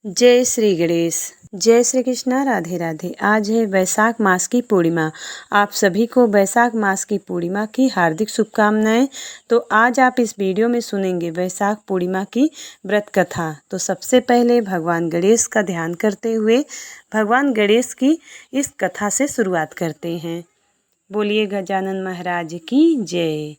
जय श्री गणेश। जय श्री कृष्णा। राधे राधे। आज है वैशाख मास की पूर्णिमा। आप सभी को वैशाख मास की पूर्णिमा की हार्दिक शुभकामनाएं। तो आज आप इस वीडियो में सुनेंगे वैशाख पूर्णिमा की व्रत कथा। तो सबसे पहले भगवान गणेश का ध्यान करते हुए भगवान गणेश की इस कथा से शुरुआत करते हैं। बोलिए गजानन महाराज की जय।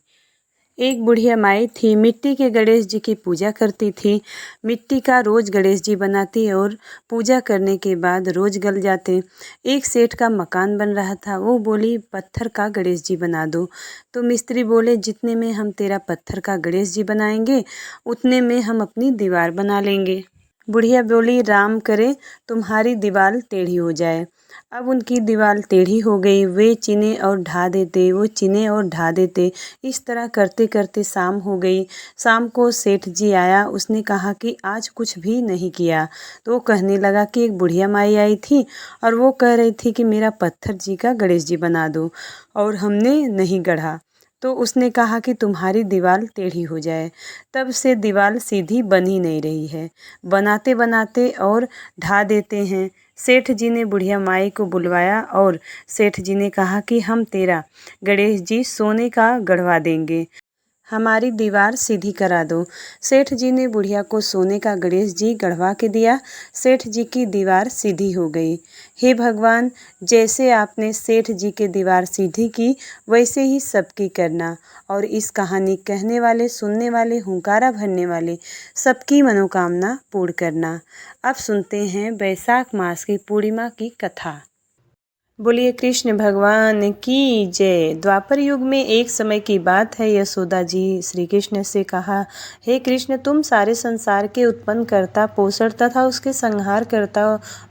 एक बुढ़िया माई थी, मिट्टी के गणेश जी की पूजा करती थी। मिट्टी का रोज गणेश जी बनाती और पूजा करने के बाद रोज गल जाते। एक सेठ का मकान बन रहा था, वो बोली पत्थर का गणेश जी बना दो। तो मिस्त्री बोले जितने में हम तेरा पत्थर का गणेश जी बनाएंगे उतने में हम अपनी दीवार बना लेंगे। बुढ़िया बोली राम करे तुम्हारी दीवार टेढ़ी हो जाए। अब उनकी दीवार टेढ़ी हो गई। वे चीने और ढा देते, वो चीने और ढा देते। इस तरह करते करते शाम हो गई। शाम को सेठ जी आया। उसने कहा कि आज कुछ भी नहीं किया। तो वो कहने लगा कि एक बुढ़िया माई आई थी और वो कह रही थी कि मेरा पत्थर जी का गणेश जी बना दो और हमने नहीं गढ़ा। तो उसने कहा कि तुम्हारी दीवार टेढ़ी हो जाए। तब से दीवार सीधी बन ही नहीं रही है। बनाते बनाते और ढा देते हैं। सेठ जी ने बुढ़िया माई को बुलवाया और सेठ जी ने कहा कि हम तेरा गणेश जी सोने का गढ़वा देंगे, हमारी दीवार सीधी करा दो। सेठ जी ने बुढ़िया को सोने का गणेश जी गढ़वा के दिया। सेठ जी की दीवार सीधी हो गई। हे भगवान, जैसे आपने सेठ जी की दीवार सीधी की वैसे ही सबकी करना और इस कहानी कहने वाले, सुनने वाले, हुंकारा भरने वाले सबकी मनोकामना पूर्ण करना। अब सुनते हैं वैशाख मास की पूर्णिमा की कथा। बोलिए कृष्ण भगवान की जय। द्वापर युग में एक समय की बात है। यशोदा जी श्री कृष्ण से कहा, हे कृष्ण, तुम सारे संसार के उत्पन्न करता, पोषण तथा उसके संहार करता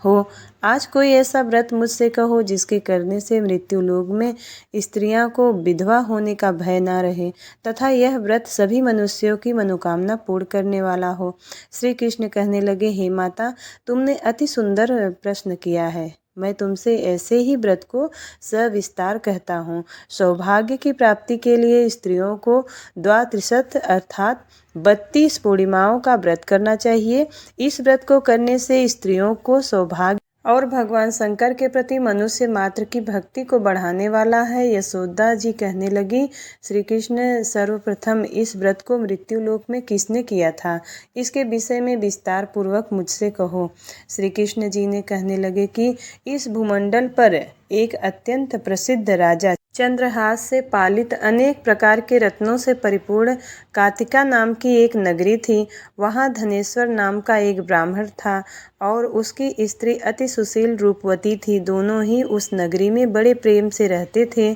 हो। आज कोई ऐसा व्रत मुझसे कहो जिसके करने से मृत्यु लोक में स्त्रियां को विधवा होने का भय न रहे तथा यह व्रत सभी मनुष्यों की मनोकामना पूर्ण करने वाला हो। श्री कृष्ण कहने लगे, हे माता, तुमने अति सुंदर प्रश्न किया है। मैं तुमसे ऐसे ही व्रत को सविस्तार कहता हूँ। सौभाग्य की प्राप्ति के लिए स्त्रियों को द्वात्रिशत अर्थात 32 पूर्णिमाओं का व्रत करना चाहिए। इस व्रत को करने से स्त्रियों को सौभाग्य और भगवान शंकर के प्रति मनुष्य मात्र की भक्ति को बढ़ाने वाला है। यशोदा जी कहने लगी, श्री कृष्ण, सर्वप्रथम इस व्रत को मृत्यु लोक में किसने किया था, इसके विषय में विस्तार पूर्वक मुझसे कहो। श्री कृष्ण जी ने कहने लगे कि इस भूमंडल पर एक अत्यंत प्रसिद्ध राजा चंद्रहास से पालित अनेक प्रकार के रत्नों से परिपूर्ण कातिका नाम की एक नगरी थी। वहाँ धनेश्वर नाम का एक ब्राह्मण था और उसकी स्त्री अति सुशील रूपवती थी। दोनों ही उस नगरी में बड़े प्रेम से रहते थे।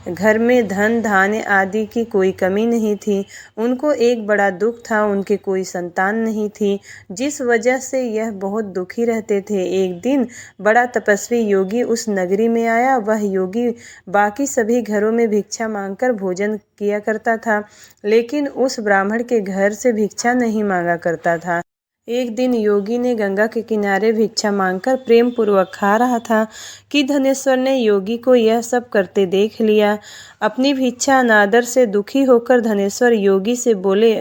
घर में धन धान्य आदि की कोई कमी नहीं थी। उनको एक बड़ा दुख था, उनके कोई संतान नहीं थी, जिस वजह से यह बहुत दुखी रहते थे। एक दिन बड़ा तपस्वी योगी उस नगरी में आया। वह योगी बाकी सभी घरों में भिक्षा मांगकर भोजन किया करता था, लेकिन उस ब्राह्मण के घर से भिक्षा नहीं मांगा करता था। एक दिन योगी ने गंगा के किनारे भिक्षा मांगकर प्रेम पूर्वक खा रहा था कि धनेश्वर ने योगी को यह सब करते देख लिया। अपनी भिक्षा अनादर से दुखी होकर धनेश्वर योगी से बोले,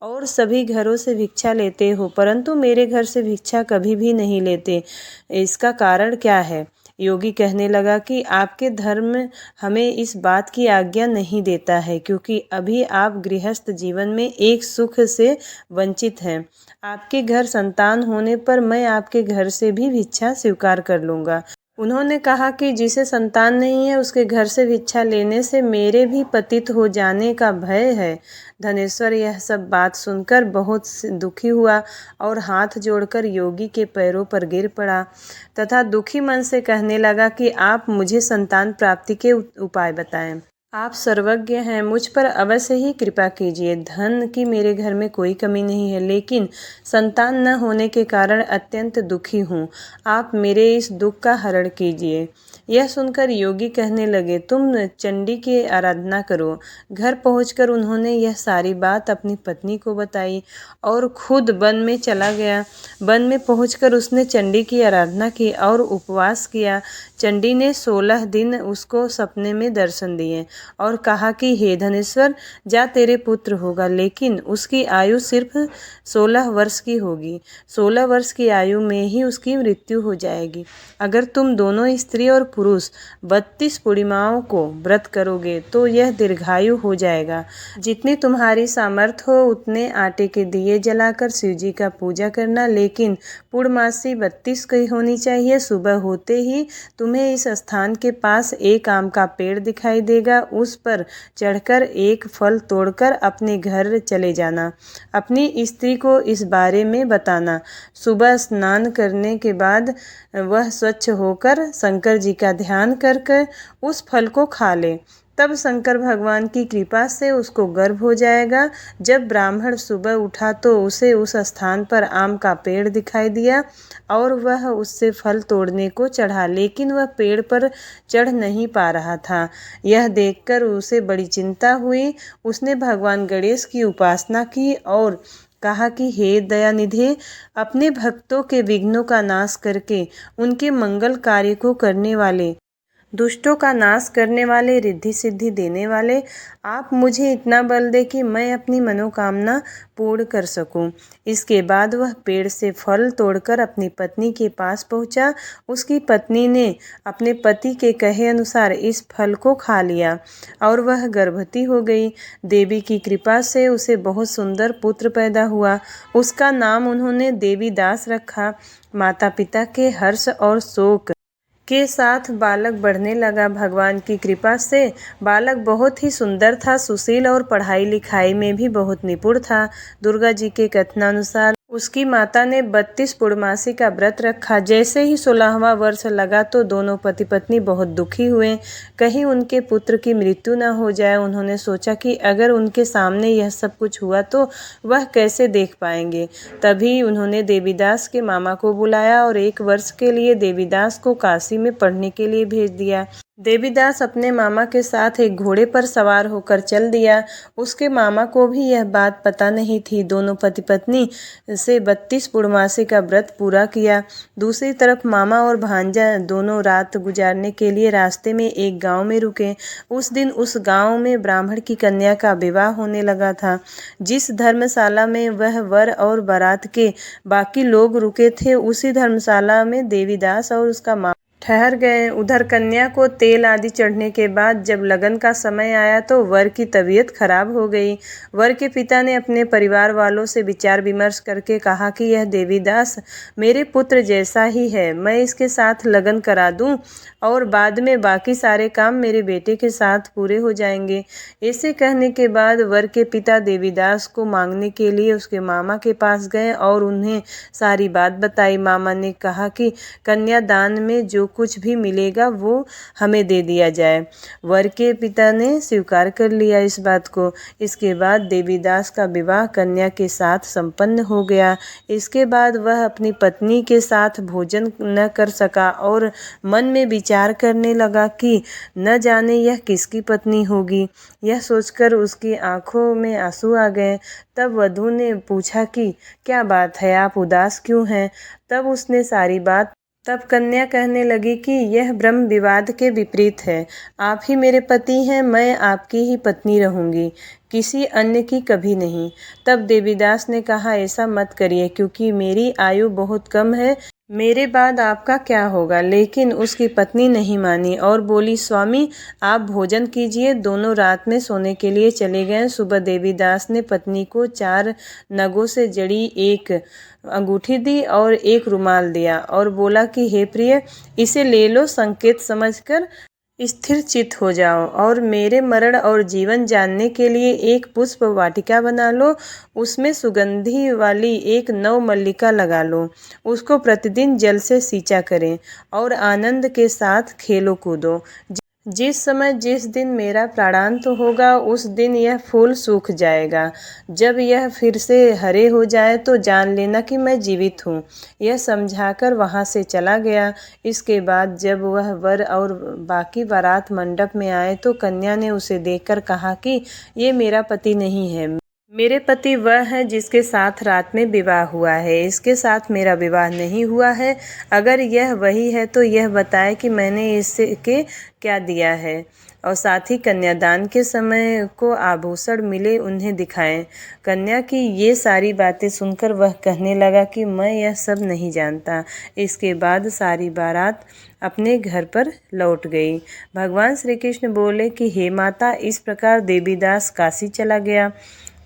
और सभी घरों से भिक्षा लेते हो परंतु मेरे घर से भिक्षा कभी भी नहीं लेते, इसका कारण क्या है? योगी कहने लगा कि आपके धर्म हमें इस बात की आज्ञा नहीं देता है, क्योंकि अभी आप गृहस्थ जीवन में एक सुख से वंचित हैं। आपके घर संतान होने पर मैं आपके घर से भी भिक्षा स्वीकार कर लूँगा। उन्होंने कहा कि जिसे संतान नहीं है उसके घर से भिक्षा लेने से मेरे भी पतित हो जाने का भय है। धनेश्वर यह सब बात सुनकर बहुत दुखी हुआ और हाथ जोड़कर योगी के पैरों पर गिर पड़ा तथा दुखी मन से कहने लगा कि आप मुझे संतान प्राप्ति के उपाय बताएं। आप सर्वज्ञ हैं, मुझ पर अवश्य ही कृपा कीजिए। धन की मेरे घर में कोई कमी नहीं है, लेकिन संतान न होने के कारण अत्यंत दुखी हूँ। आप मेरे इस दुख का हरण कीजिए। यह सुनकर योगी कहने लगे, तुम चंडी की आराधना करो। घर पहुंचकर उन्होंने यह सारी बात अपनी पत्नी को बताई और खुद वन में चला गया। वन में पहुंचकर उसने चंडी की आराधना की और उपवास किया। चंडी ने 16 दिन उसको सपने में दर्शन दिए और कहा कि हे धनेश्वर, जा तेरे पुत्र होगा, लेकिन उसकी आयु सिर्फ 16 वर्ष की होगी। 16 वर्ष की आयु में ही उसकी मृत्यु हो जाएगी। अगर तुम दोनों स्त्री और पुरुष 32 पूर्णिमाओं को व्रत करोगे तो यह दीर्घायु हो जाएगा। जितनी तुम्हारी सामर्थ्य हो उतने आटे के दिए जलाकर शिव जी का पूजा करना, लेकिन पूर्णमासी 32 की होनी चाहिए। सुबह होते ही तुम्हें इस स्थान के पास एक आम का पेड़ दिखाई देगा, उस पर चढ़कर एक फल तोड़कर अपने घर चले जाना। अपनी स्त्री को इस बारे में बताना। सुबह स्नान करने के बाद वह स्वच्छ होकर शंकर जी का ध्यान करके उस फल को खा ले, तब शंकर भगवान की कृपा से उसको गर्भ हो जाएगा। जब ब्राह्मण सुबह उठा तो उसे उस स्थान पर आम का पेड़ दिखाई दिया और वह उससे फल तोड़ने को चढ़ा, लेकिन वह पेड़ पर चढ़ नहीं पा रहा था। यह देखकर उसे बड़ी चिंता हुई। उसने भगवान गणेश की उपासना की और कहा कि हे दयानिधि, अपने भक्तों के विघ्नों का नाश करके उनके मंगल कार्य को करने वाले, दुष्टों का नाश करने वाले, रिद्धि सिद्धि देने वाले, आप मुझे इतना बल दे कि मैं अपनी मनोकामना पूर्ण कर सकूं। इसके बाद वह पेड़ से फल तोड़कर अपनी पत्नी के पास पहुंचा। उसकी पत्नी ने अपने पति के कहे अनुसार इस फल को खा लिया और वह गर्भवती हो गई। देवी की कृपा से उसे बहुत सुंदर पुत्र पैदा हुआ। उसका नाम उन्होंने देवीदास रखा। माता पिता के हर्ष और शोक के साथ बालक बढ़ने लगा। भगवान की कृपा से बालक बहुत ही सुंदर था, सुशील और पढ़ाई लिखाई में भी बहुत निपुण था। दुर्गा जी के कथनानुसार उसकी माता ने 32 पूर्णमासी का व्रत रखा। जैसे ही 16वां वर्ष लगा तो दोनों पति पत्नी बहुत दुखी हुए, कहीं उनके पुत्र की मृत्यु न हो जाए। उन्होंने सोचा कि अगर उनके सामने यह सब कुछ हुआ तो वह कैसे देख पाएंगे। तभी उन्होंने देवीदास के मामा को बुलाया और 1 वर्ष के लिए देवीदास को काशी में पढ़ने के लिए भेज दिया। देवीदास अपने मामा के साथ एक घोड़े पर सवार होकर चल दिया। उसके मामा को भी यह बात पता नहीं थी। दोनों पति पत्नी से 32 पूर्णमासी का व्रत पूरा किया। दूसरी तरफ मामा और भांजा दोनों रात गुजारने के लिए रास्ते में एक गांव में रुके। उस दिन उस गांव में ब्राह्मण की कन्या का विवाह होने लगा था। जिस धर्मशाला में वह वर और बारात के बाकी लोग रुके थे, उसी धर्मशाला में देवीदास और उसका मामा ठहर गए। उधर कन्या को तेल आदि चढ़ने के बाद जब लगन का समय आया तो वर की तबीयत खराब हो गई। वर के पिता ने अपने परिवार वालों से विचार विमर्श करके कहा कि यह देवीदास मेरे पुत्र जैसा ही है, मैं इसके साथ लगन करा दूं और बाद में बाकी सारे काम मेरे बेटे के साथ पूरे हो जाएंगे। ऐसे कहने के बाद वर के पिता देवीदास को मांगने के लिए उसके मामा के पास गए और उन्हें सारी बात बताई। मामा ने कहा कि कन्यादान में जो कुछ भी मिलेगा वो हमें दे दिया जाए। वर के पिता ने स्वीकार कर लिया इस बात को। इसके बाद देवीदास का विवाह कन्या के साथ संपन्न हो गया। इसके बाद वह अपनी पत्नी के साथ भोजन न कर सका और मन में विचार करने लगा कि न जाने यह किसकी पत्नी होगी। यह सोचकर उसकी आंखों में आंसू आ गए। तब वधू ने पूछा कि क्या बात है, आप उदास क्यों हैं? तब कन्या कहने लगी कि यह ब्रह्म विवाद के विपरीत है। आप ही मेरे पति हैं, मैं आपकी ही पत्नी रहूंगी, किसी अन्य की कभी नहीं। तब देवीदास ने कहा, ऐसा मत करिए, क्योंकि मेरी आयु बहुत कम है, मेरे बाद आपका क्या होगा। लेकिन उसकी पत्नी नहीं मानी और बोली, स्वामी आप भोजन कीजिए। दोनों रात में सोने के लिए चले गए। सुबह देवीदास ने पत्नी को 4 नगों से जड़ी एक अंगूठी दी और एक रुमाल दिया और बोला कि हे प्रिय, इसे ले लो, संकेत समझकर स्थिर चित हो जाओ और मेरे मरण और जीवन जानने के लिए एक पुष्प वाटिका बना लो। उसमें सुगंधी वाली एक नव मल्लिका लगा लो। उसको प्रतिदिन जल से सींचा करें और आनंद के साथ खेलो कूदो। जिस समय जिस दिन मेरा प्राणांत होगा उस दिन यह फूल सूख जाएगा। जब यह फिर से हरे हो जाए तो जान लेना कि मैं जीवित हूँ। यह समझाकर वहाँ से चला गया। इसके बाद जब वह वर और बाकी बारात मंडप में आए तो कन्या ने उसे देखकर कहा कि ये मेरा पति नहीं है, मेरे पति वह है जिसके साथ रात में विवाह हुआ है, इसके साथ मेरा विवाह नहीं हुआ है। अगर यह वही है तो यह बताए कि मैंने इसके क्या दिया है और साथ ही कन्यादान के समय को आभूषण मिले उन्हें दिखाएं। कन्या की ये सारी बातें सुनकर वह कहने लगा कि मैं यह सब नहीं जानता। इसके बाद सारी बारात अपने घर पर लौट गई। भगवान श्री कृष्ण बोले कि हे माता, इस प्रकार देवीदास काशी चला गया।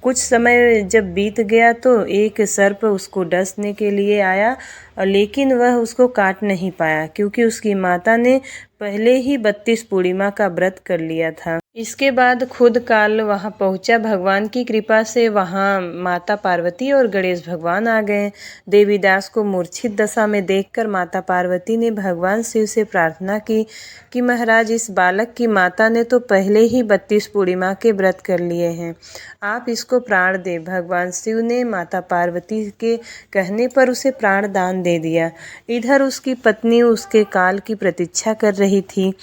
कुछ समय जब बीत गया तो एक सर्प उसको डसने के लिए आया, लेकिन वह उसको काट नहीं पाया क्योंकि उसकी माता ने पहले ही 32 पूर्णिमा का व्रत कर लिया था। इसके बाद खुद काल वहां पहुंचा। भगवान की कृपा से वहां माता पार्वती और गणेश भगवान आ गए। देवीदास को मूर्छित दशा में देखकर माता पार्वती ने भगवान शिव से प्रार्थना की कि महाराज, इस बालक की माता ने तो पहले ही 32 पूर्णिमा के व्रत कर लिए हैं, आप इसको प्राण दे। भगवान शिव ने माता पार्वती के कहने पर उसे प्राण दान दे दिया। इधर उसकी पत्नी उसके काल की प्रतीक्षा कर रही थी।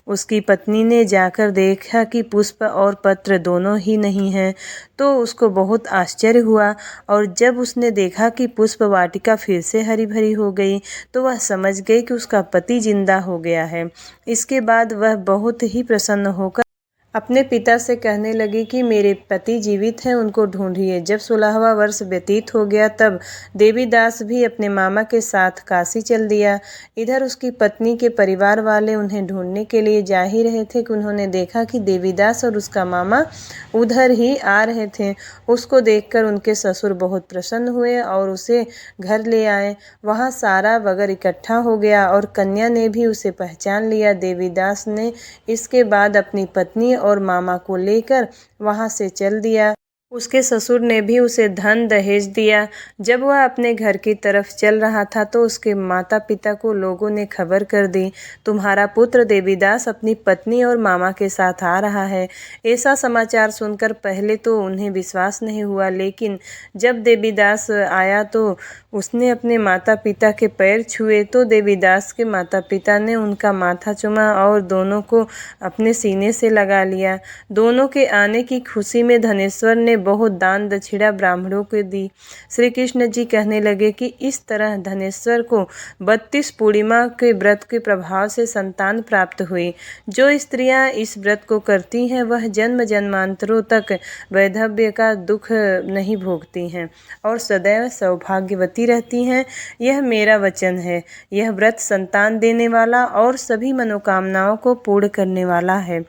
उसकी पत्नी ने जाकर देखा कि पुष्प और पत्र दोनों ही नहीं हैं, तो उसको बहुत आश्चर्य हुआ। और जब उसने देखा कि पुष्प वाटिका फिर से हरी भरी हो गई तो वह समझ गई कि उसका पति जिंदा हो गया है। इसके बाद वह बहुत ही प्रसन्न होकर अपने पिता से कहने लगी कि मेरे पति जीवित हैं, उनको ढूंढिए। जब 16वां वर्ष व्यतीत हो गया तब देवीदास भी अपने मामा के साथ काशी चल दिया। इधर उसकी पत्नी के परिवार वाले उन्हें ढूंढने के लिए जा ही रहे थे कि उन्होंने देखा कि देवीदास और उसका मामा उधर ही आ रहे थे। उसको देखकर उनके ससुर बहुत प्रसन्न हुए और उसे घर ले आए। वहाँ सारा वगर इकट्ठा हो गया और कन्या ने भी उसे पहचान लिया। देवीदास ने इसके बाद अपनी पत्नी और मामा को लेकर वहां से चल दिया। उसके ससुर ने भी उसे धन दहेज दिया। जब वह अपने घर की तरफ चल रहा था तो उसके माता पिता को लोगों ने खबर कर दी, तुम्हारा पुत्र देवीदास अपनी पत्नी और मामा के साथ आ रहा है। ऐसा समाचार सुनकर पहले तो उन्हें विश्वास नहीं हुआ, लेकिन जब देवीदास आया तो उसने अपने माता पिता के पैर छुए तो देवीदास के माता पिता ने उनका माथा चूमा और दोनों को अपने सीने से लगा लिया। दोनों के आने की खुशी में धनेश्वर ने बहुत दान दक्षिणा ब्राह्मणों को दी। श्री कृष्ण जी कहने लगे कि इस तरह धनेश्वर को 32 पूर्णिमा के व्रत के प्रभाव से संतान प्राप्त हुई। जो स्त्रियां इस व्रत को करती हैं वह जन्म जन्मांतरों तक वैधव्य का दुख नहीं भोगती हैं और सदैव सौभाग्यवती रहती हैं। यह मेरा वचन है। यह व्रत संतान देने वाला और सभी मनोकामनाओं को पूर्ण करने वाला है।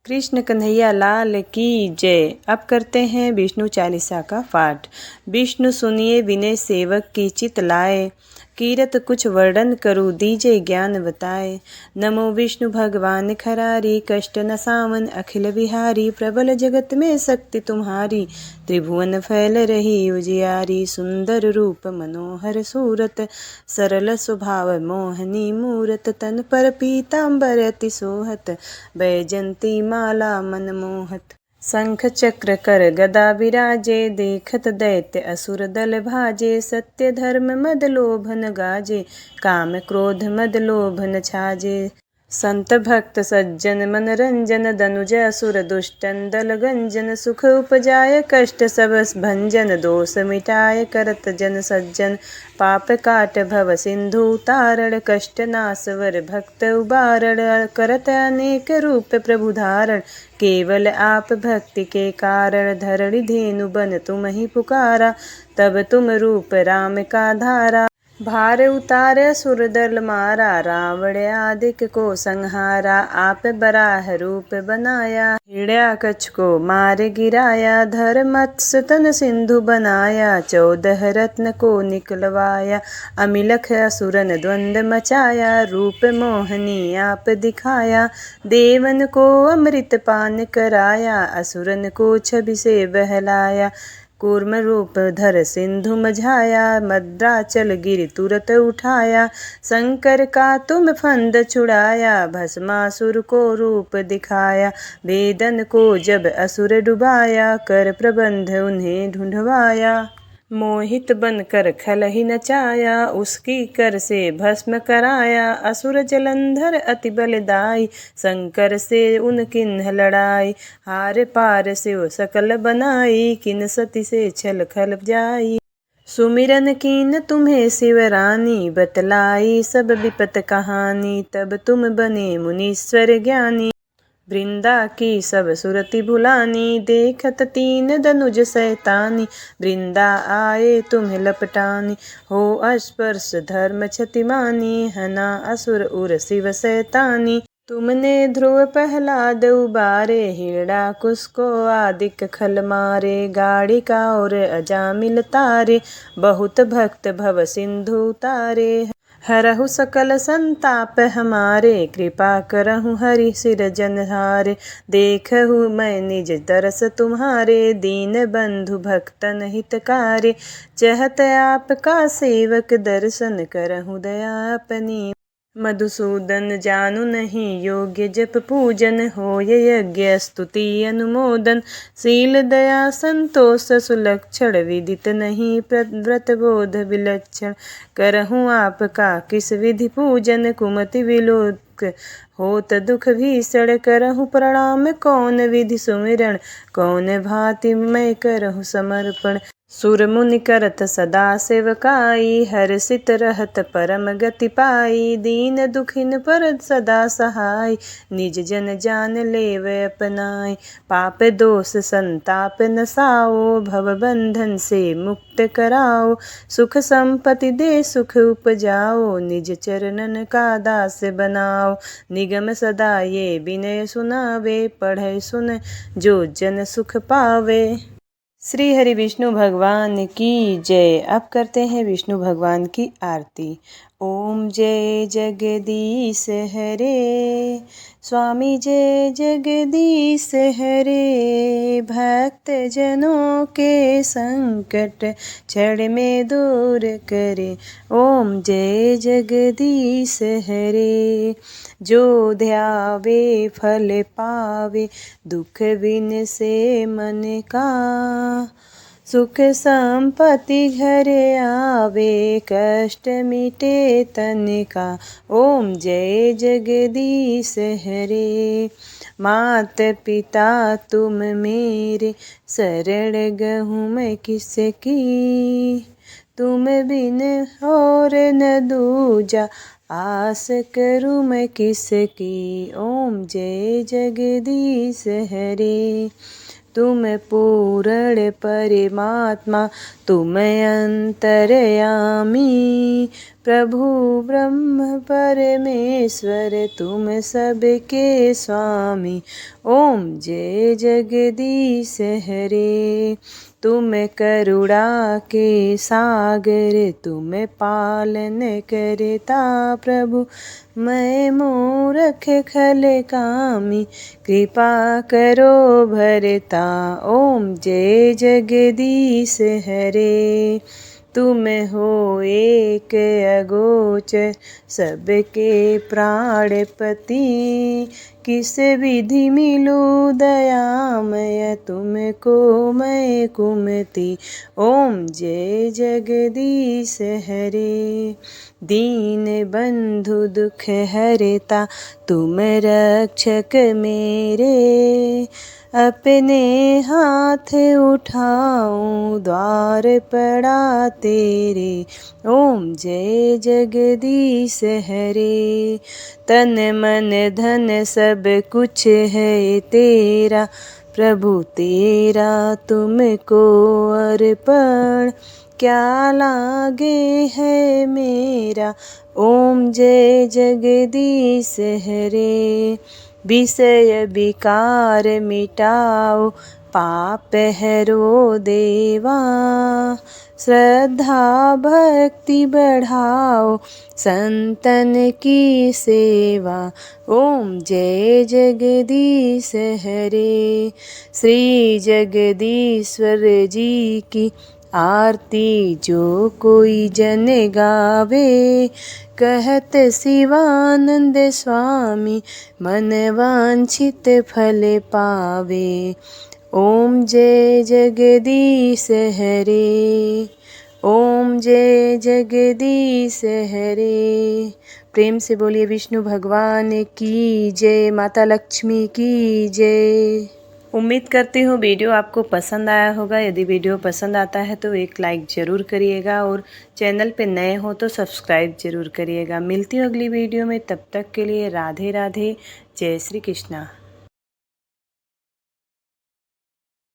कृष्ण कन्हैया लाल की जय। अब करते हैं विष्णु चालीसा का पाठ। विष्णु सुनिए विनय सेवक की चित लाए, कीरत कुछ वर्णन करूँ दीजे ज्ञान बताए। नमो विष्णु भगवान खरारी, कष्ट न सावन अखिल बिहारी। प्रबल जगत में शक्ति तुम्हारी, त्रिभुवन फैल रही उजियारी। सुंदर रूप मनोहर सूरत, सरल स्वभाव मोहनी मूरत। तन पर पीताम्बर अति सोहत, बैजंती माला मन मोहत। शंख चक्र कर गदा विराजे, देखत दैत्य असुर दल भाजे। सत्य धर्म मद लोभन गाजे, काम क्रोध मद लोभन छाजे। संत भक्त सज्जन मनरंजन, दनुज असुर दुष्टन दल गंजन। सुख उपजाय कष्ट सब भंजन, दोष मिटाय करत जन सज्जन। पाप काट भव सिंधु तारण, कष्ट नाश वर भक्त उबारण। करत अनेक रूप प्रभु धारण, केवल आप भक्ति के कारण। धरणि धेनु बन तुम ही पुकारा, तब तुम रूप राम का धारा। भार उतारे असुर दल मारा, रावण आदिक को संहारा। आप बराह रूप बनाया, हिरण्याकछ को मार गिराया। धर मत्स्य तन सिंधु बनाया, 14 रत्न को निकलवाया। अमिलख असुरन द्वंद मचाया, रूप मोहनी आप दिखाया। देवन को अमृत पान कराया, असुरन को छवि से बहलाया। कूर्म रूप धर सिंधु मझाया, मद्राचल गिर तुरत उठाया। शंकर का तुम फंद छुड़ाया, भस्मासुर को रूप दिखाया। वेदन को जब असुर डुबाया, कर प्रबंध उन्हें ढूंढवाया। मोहित बनकर खल ही नचाया, उसकी कर से भस्म कराया। असुर जलंधर अति बलदाई, शंकर से उन किन्ह लड़ाई। हार पार से वो सकल बनाई, किन सती से छल खल जाई। सुमिरन कीन तुम्हें शिवरानी, बतलाई सब विपत कहानी। तब तुम बने मुनीश्वर ज्ञानी, वृंदा की सब सुरति भुलानी, देखत तीन दनुज सैतानी। वृंदा आए तुम्हें लपटानी, हो स्पर्श धर्म क्षतिमानी। हना असुर उर शिव सैतानी, तुमने ध्रुव प्रहलाद उबारे। हिरणाकुश को आदिक खल मारे, गाड़िका और अजामिल तारे। बहुत भक्त भव सिंधु तारे, हरहु सकल संताप हमारे। कृपा करहु हरि सिर जनहारे, देखहु मैं निज दरस तुम्हारे। दीन बंधु भक्तन हितकारे, चहत आपका सेवक दर्शन। करहु दया अपनी, मधुसूदन जानु नहीं योग्य जप पूजन। होय यज्ञ स्तुति अनुमोदन, शील दया संतोष सुलक्षण। विदित नहीं व्रत बोध विलक्षण, करहूँ आपका किस विधि पूजन। कुमति विलोक होत दुख भीषण, करहु प्रणाम कौन विधि सुमिरन। कौन भांति मैं करहु समर्पण, सुर मुनि करत सदा सेवकाई। हर्षित रहत परम गति पाई, दीन दुखिन पर सदा सहाय। निज जन जान लेव अपनाय, पाप दोष संताप नसाओ। भव बंधन से मुक्त कराओ, सुख संपत्ति दे सुख उपजाओ। निज चरणन का दास बनाओ, निगम सदा ये विनय सुनावे। पढ़े सुन जो जन सुख पावे। श्री हरि विष्णु भगवान की जय। अब करते हैं विष्णु भगवान की आरती। ओम जय जगदीश हरे, स्वामी जय जगदीश हरे। भक्त जनों के संकट क्षण में दूर करे, ओम जय जगदीश हरे। जो ध्यावे फल पावे, दुख बिन से मन का। सुख संपत्ति घर आवे, कष्ट मिटे तन का। ओम जय जगदीश हरे। मात पिता तुम मेरे, शरण गहूँ मैं किसकी। तुम बिन और न दूजा, आस करूँ मैं किसकी। ओम जय जगदीश हरे। तुम पूर्ण परमात्मा, तुम अंतर्यामी। प्रभु ब्रह्म परमेश्वर, तुम सबके स्वामी। ओम जय जगदीश हरे। तुम करुणा के सागर, तुम पालन करता प्रभु। मैं मूर्ख खल कामी, कृपा करो भरता। ओम जय जगदीश हरे। तुम हो एक अगोचर, सबके प्राणपति। किस विधि मिलूं दयामय, तुमको मैं कुमति। ओम जय जगदीश हरे। दीन बंधु दुख हरता, तुम रक्षक मेरे। अपने हाथ उठाऊं, द्वार पड़ा तेरे। ओम जय जगदीश हरे। तन मन धन सब कुछ है तेरा, प्रभु तेरा तुमको अर्पण। क्या लागे है मेरा, ओम जय जगदीश हरे। विषय विकार मिटाओ, पाप हरो देवा। श्रद्धा भक्ति बढ़ाओ, संतन की सेवा। ओम जय जगदीश हरे। श्री जगदीश्वर जी की आरती जो कोई जन गावे। कहत शिवानंद स्वामी, मन वांछित फल पावे। ओम जय जगदीश हरे। ओम जय जगदीश हरे। प्रेम से बोलिए विष्णु भगवान की जय, माता लक्ष्मी की जय। उम्मीद करती हूँ वीडियो आपको पसंद आया होगा। यदि वीडियो पसंद आता है तो एक लाइक ज़रूर करिएगा और चैनल पे नए हो तो सब्सक्राइब ज़रूर करिएगा। मिलती हूँ अगली वीडियो में, तब तक के लिए राधे राधे, जय श्री कृष्णा।